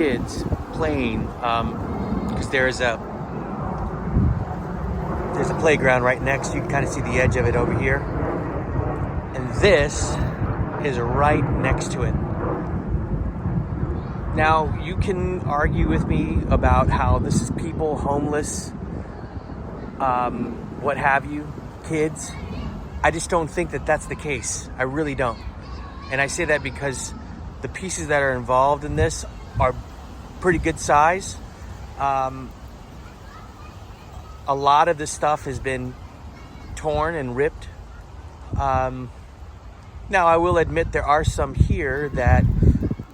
kids playing because there's a playground right next. You can kind of see the edge of it over here, and this is right next to it. Now, you can argue with me about how this is people, homeless, what have you, kids. I just don't think that that's the case. I really don't. And I say that because the pieces that are involved in this are pretty good size. A lot of this stuff has been torn and ripped. Now, I will admit there are some here that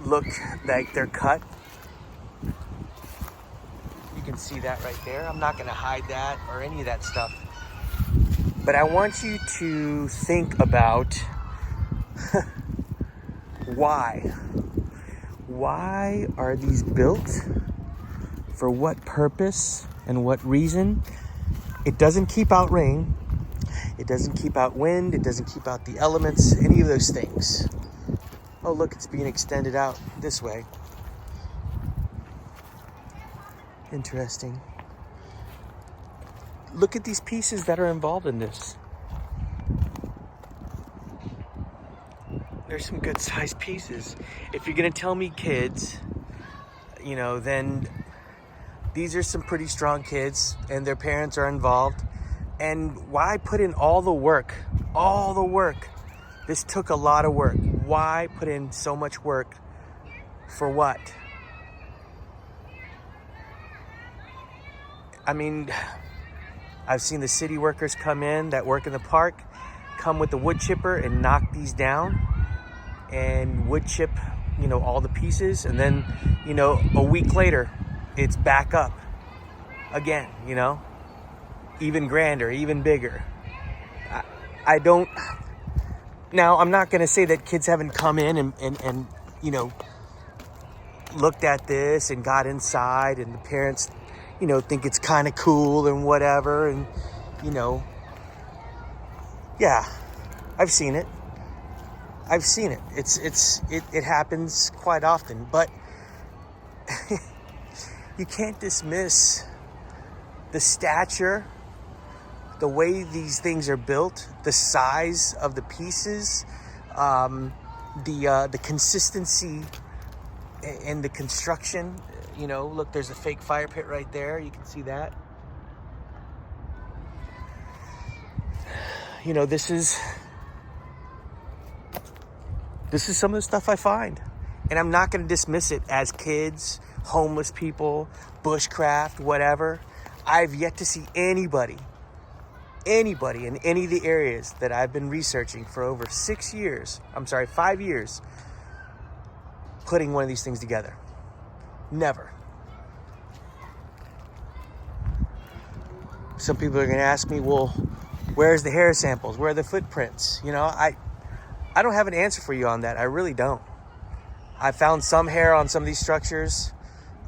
look like they're cut. You can see that right there. I'm not going to hide that or any of that stuff. But I want you to think about why. Why are these built? For what purpose and what reason? It doesn't keep out rain. It doesn't keep out wind. It doesn't keep out the elements, any of those things. Oh, look, it's being extended out this way. Interesting. Look at these pieces that are involved in this. There's some good sized pieces. If you're gonna tell me kids, then these are some pretty strong kids and their parents are involved. And why put in all the work? All the work. This took a lot of work. Why put in so much work? For what? I mean, I've seen the city workers come in that work in the park, come with the wood chipper and knock these down and wood chip, all the pieces. And then, a week later, it's back up again, even grander, even bigger. I don't. Now, I'm not going to say that kids haven't come in and looked at this and got inside and the parents, think it's kind of cool and whatever. And, yeah, I've seen it. It happens quite often, but you can't dismiss the stature, the way these things are built, the size of the pieces, the consistency and the construction. Look, there's a fake fire pit right there. You can see that. This is some of the stuff I find. And I'm not going to dismiss it as kids, homeless people, bushcraft, whatever. I've yet to see anybody in any of the areas that I've been researching for over 5 years, putting one of these things together. Never. Some people are going to ask me, well, where's the hair samples? Where are the footprints? I don't have an answer for you on that. I really don't. I found some hair on some of these structures.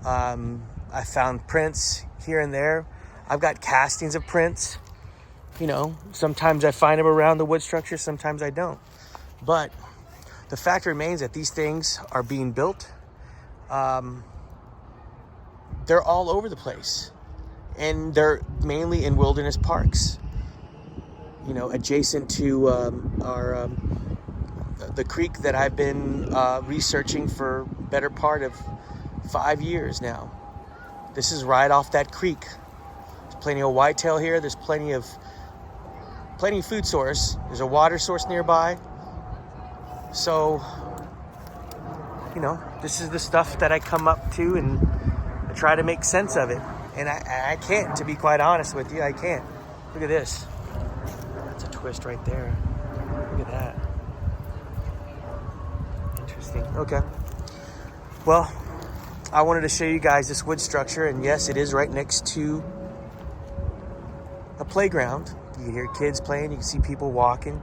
I found prints here and there. I've got castings of prints. Sometimes I find them around the wood structure, sometimes I don't. But the fact remains that these things are being built. They're all over the place. And they're mainly in wilderness parks. Adjacent to the creek that I've been researching for better part of 5 years now. This is right off that creek. There's plenty of whitetail here. There's plenty of food source. There's a water source nearby. So, this is the stuff that I come up to and I try to make sense of it. And I can't, to be quite honest with you, I can't. Look at this. That's a twist right there. Look at that. Interesting. Okay. Well, I wanted to show you guys this wood structure, and yes, it is right next to a playground. You can hear kids playing, you can see people walking,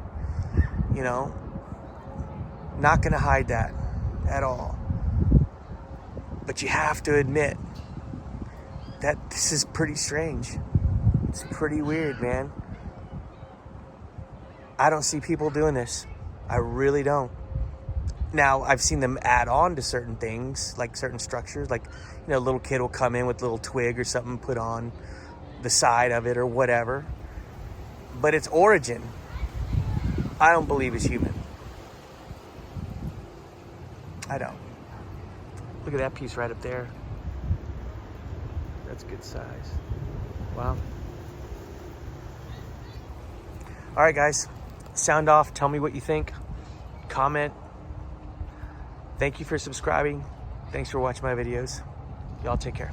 Not going to hide that at all. But you have to admit that this is pretty strange. It's pretty weird, man. I don't see people doing this. I really don't. Now, I've seen them add on to certain things, like certain structures, like, you know, a little kid will come in with a little twig or something, put on the side of it or whatever. But its origin, I don't believe is human. I don't. Look at that piece right up there. That's good size. Wow. All right, guys. Sound off. Tell me what you think. Comment. Thank you for subscribing. Thanks for watching my videos. Y'all take care.